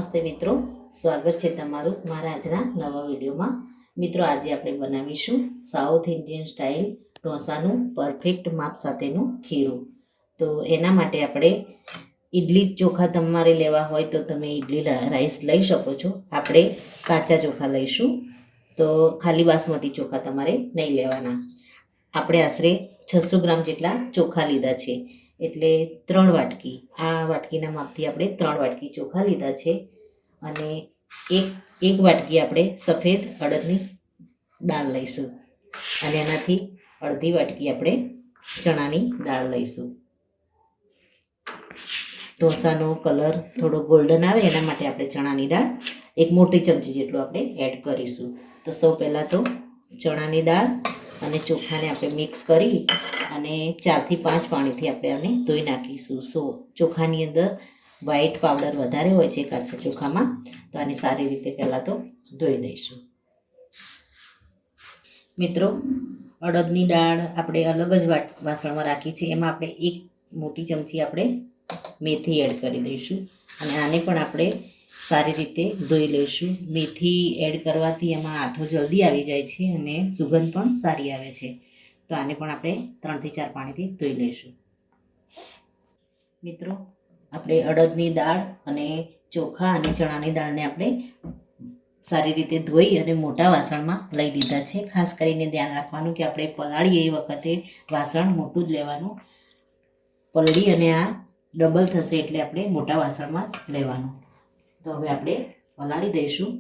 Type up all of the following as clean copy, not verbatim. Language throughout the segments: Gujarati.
નમસ્તે મિત્રો, સ્વાગત છે તમારું મારા આજના નવા વિડીયોમાં. મિત્રો, આજે આપણે બનાવીશું સાઉથ ઇન્ડિયન સ્ટાઇલ ઢોસાનું પરફેક્ટ માપ સાથેનું ખીરું. તો એના માટે આપણે ઇડલી ચોખા તમારે લેવા હોય તો તમે ઇડલી રાઈસ લઈ શકો છો. આપણે કાચા ચોખા લઈશું, તો ખાલી બાસમતી ચોખા તમારે નહીં લેવાના. આપણે આશરે 600 ગ્રામ જેટલા ચોખા લીધા છે, એટલે 3 વાટકી, આ વાટકીના માપથી આપણે 3 વાટકી ચોખા લીધા છે. અને એક વાટકી આપણે સફેદ અડદની દાળ લઈશું, અને એનાથી અડધી વાટકી આપણે ચણાની દાળ લઈશું. ઢોસાનો કલર થોડો ગોલ્ડન આવે એના માટે આપણે ચણાની દાળ એક મોટી ચમચી જેટલું આપણે એડ કરીશું. તો સૌ પહેલાં તો ચણાની દાળ અને ચોખાને આપણે મિક્સ કરી અને 4 થી 5 પાણીથી આપણે આને ધોઈ નાખીશું. ચોખાની અંદર વ્હાઈટ પાવડર વધારે હોય છે કાચા ચોખામાં, તો આને સારી રીતે પહેલાં તો ધોઈ દઈશું. મિત્રો, અડદની દાળ આપણે અલગ જ વાસણમાં રાખી છે, એમાં આપણે એક મોટી ચમચી આપણે મેથી એડ કરી દઈશું, અને આને પણ આપણે સારી રીતે ધોઈ લઈશું. મેથી એડ કરવાથી એમાં આથો જલ્દી આવી જાય છે અને સુગંધ પણ સારી આવે છે. તો આને પણ આપણે 3 થી 4 પાણીથી ધોઈ લઈશું. મિત્રો, આપણે અડદની દાળ અને ચોખા અને ચણાની દાળને આપણે સારી રીતે ધોઈ અને મોટા વાસણમાં લઈ લીધા છે. ખાસ કરીને ધ્યાન રાખવાનું કે આપણે પલાળીએ એ વખતે વાસણ મોટું જ લેવાનું. પલળી અને આ ડબલ થશે એટલે આપણે મોટા વાસણમાં જ લેવાનું. તો હવે આપણે પલાળી દઈશું.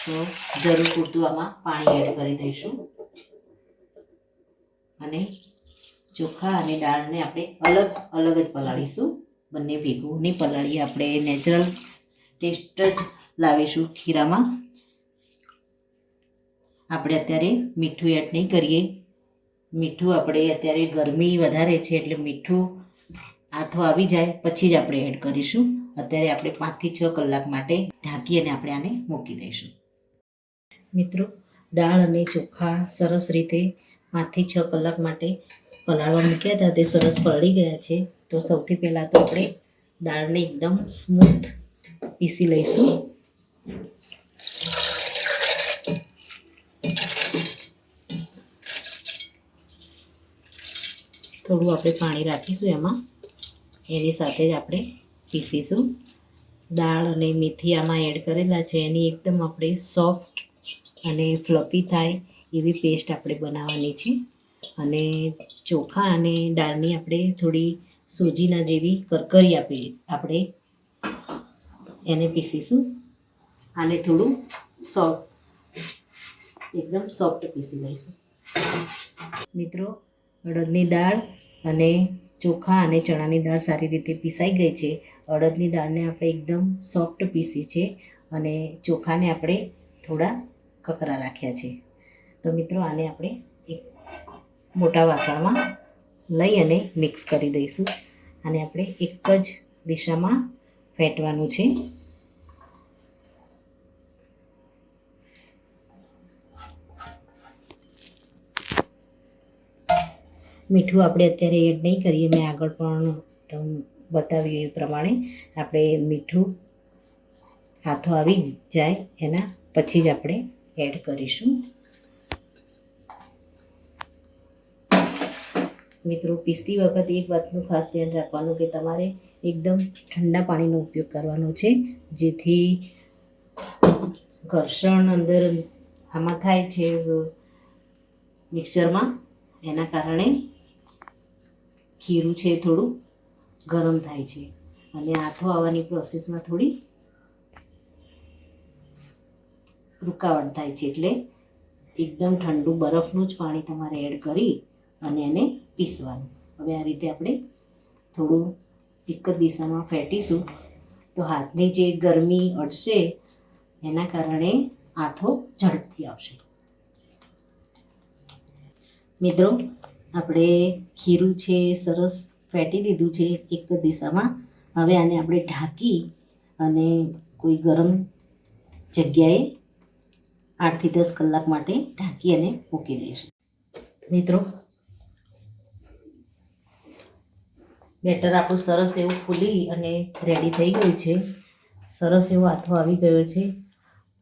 તો જરૂર પૂરતું આમાં પાણી એડ કરી દઈશું, અને ચોખા અને દાળને આપણે અલગ અલગ જ પલાળીશું. બંને ભેગું નહીં પલાળીએ, આપણે નેચરલ ટેસ્ટ જ લાવીશું ખીરામાં. આપણે અત્યારે મીઠું એડ નહીં કરીએ. મીઠું આપણે અત્યારે ગરમી વધારે છે એટલે મીઠું આથો આવી જાય પછી જ આપણે એડ કરીશું. અત્યારે આપણે 5 થી 6 કલાક માટે ઢાંકી અને આપણે આને મૂકી દઈશું. મિત્રો, દાળ અને ચોખા સરસ રીતે 5 થી 6 કલાક માટે પલાળવા મૂક્યા હતા, તે સરસ પલળી ગયા છે. તો સૌથી પહેલાં તો આપણે દાળને એકદમ સ્મૂથ પીસી લઈશું. થોડું આપણે પાણી રાખીશું એમાં, એની સાથે જ આપણે પીસીશું. દાળ અને મેથી આમાં એડ કરેલા છે, એની એકદમ આપણે સોફ્ટ અને ફ્લફી થાય એવી પેસ્ટ આપણે બનાવવાની છે. અને ચોખા અને દાળની આપણે થોડી સોજીના જેવી કરકરી આપી આપણે એને પીસીશું. આને થોડું એકદમ સોફ્ટ પીસી લઈશું. મિત્રો, અડદની દાળ અને ચોખા અને ચણાની દાળ સારી રીતે પીસાઈ ગઈ છે. અડદની દાળને આપણે એકદમ સોફ્ટ પીસી છે, અને ચોખાને આપણે થોડા કકરા રાખ્યા છે. તો મિત્રો, આને આપણે એક મોટા વાસણમાં લઈ અને મિક્સ કરી દઈશું. આને આપણે એક જ દિશામાં ફેંટવાનું છે. મીઠું આપણે અત્યારે એડ નહીં કરીએ, મેં આગળ પણ બતાવ્યું એ પ્રમાણે આપણે મીઠું હાથો આવી જાય એના પછી જ આપણે એડ કરીશું. મિત્રો, પીસતી વખતે એક વાતનું ખાસ ધ્યાન રાખવાનું કે તમારે એકદમ ઠંડા પાણીનો ઉપયોગ કરવાનો છે, જેથી ઘર્ષણ અંદર આમાં થાય છે મિક્સરમાં, એના કારણે ખીરું છે થોડું ગરમ થાય છે અને આથો આવવાની પ્રોસેસમાં થોડી રૂકાવટ થાય છે. એટલે એકદમ ઠંડુ બરફનું જ પાણી તમારે એડ કરી અને એને પીસવાનું. હવે આ રીતે આપણે થોડું એક જ દિશામાં ફેંટીશું, તો હાથની જે ગરમી અડશે એના કારણે આથો ઝડપથી આવશે. મિત્રો, આપણે ખીરું છે સરસ ફેંટી દીધું છે એક જ દિશામાં. હવે આને આપણે ઢાંકી અને કોઈ ગરમ જગ્યાએ 8 થી 10 કલાક માટે ઢાંકી અને મૂકી દઈશું. મિત્રો, બેટર આપણું સરસ એવું ફૂલી અને રેડી થઈ ગયું છે. સરસ એવો આથો આવી ગયો છે.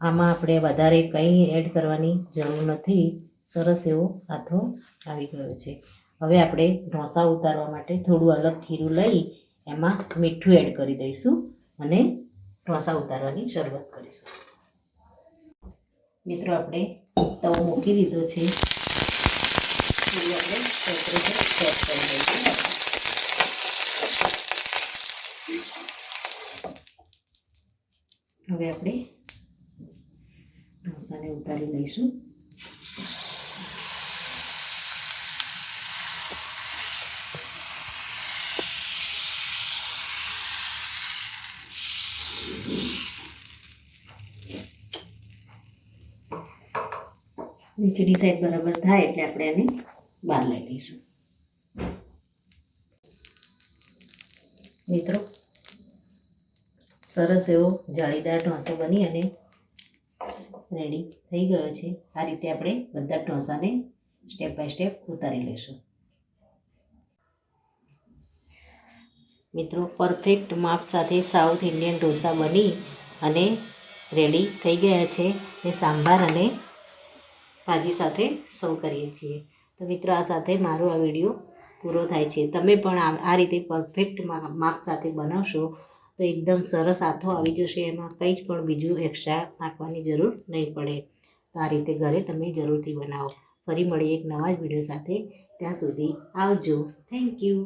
આમાં આપણે વધારે કંઈ એડ કરવાની જરૂર નથી. સરસ એવો આથો આવી ગયો છે. હવે આપણે ઢોસા ઉતારવા માટે થોડું અલગ ખીરું લઈ એમાં મીઠું એડ કરી દઈશું અને ઢોસા ઉતારવાની શરૂઆત કરીશું. મિત્રો આપણે તવો મૂકી દીધો છે. થોડું આપણે ટેમ્પરેચર સેટ કરી દઈશું. હવે આપણે ઢોસાને ઉતારી લઈશું. નીચેની સાઈડ બરાબર થાય એટલે આપણે એને બહાર લઈ લઈશું. મિત્રો સરસ એવો જાળીદાર ઢોસો બની અને રેડી થઈ ગયો છે. આ રીતે આપણે બધા ઢોસાને સ્ટેપ બાય સ્ટેપ ઉતારી લઈશું. મિત્રો પરફેક્ટ માપ સાથે સાઉથ ઇન્ડિયન ઢોસા બની અને રેડી થઈ ગયા છે. એ સાંભાર અને ભાજી સાથે સર્વ કરીએ છીએ. તો મિત્રો આ સાથે મારો આ વિડીયો પૂરો થાય છે. તમે પણ આ રીતે પરફેક્ટ માપ સાથે બનાવશો તો એકદમ સરસ આથો આવી જશે. એમાં કંઈ જ પણ બીજું એક્સ્ટ્રા નાખવાની જરૂર નહીં પડે. તો આ રીતે ઘરે તમે જરૂરથી બનાવો. ફરી મળીએ એક નવા જ વિડીયો સાથે. ત્યાં સુધી આવજો. Thank you.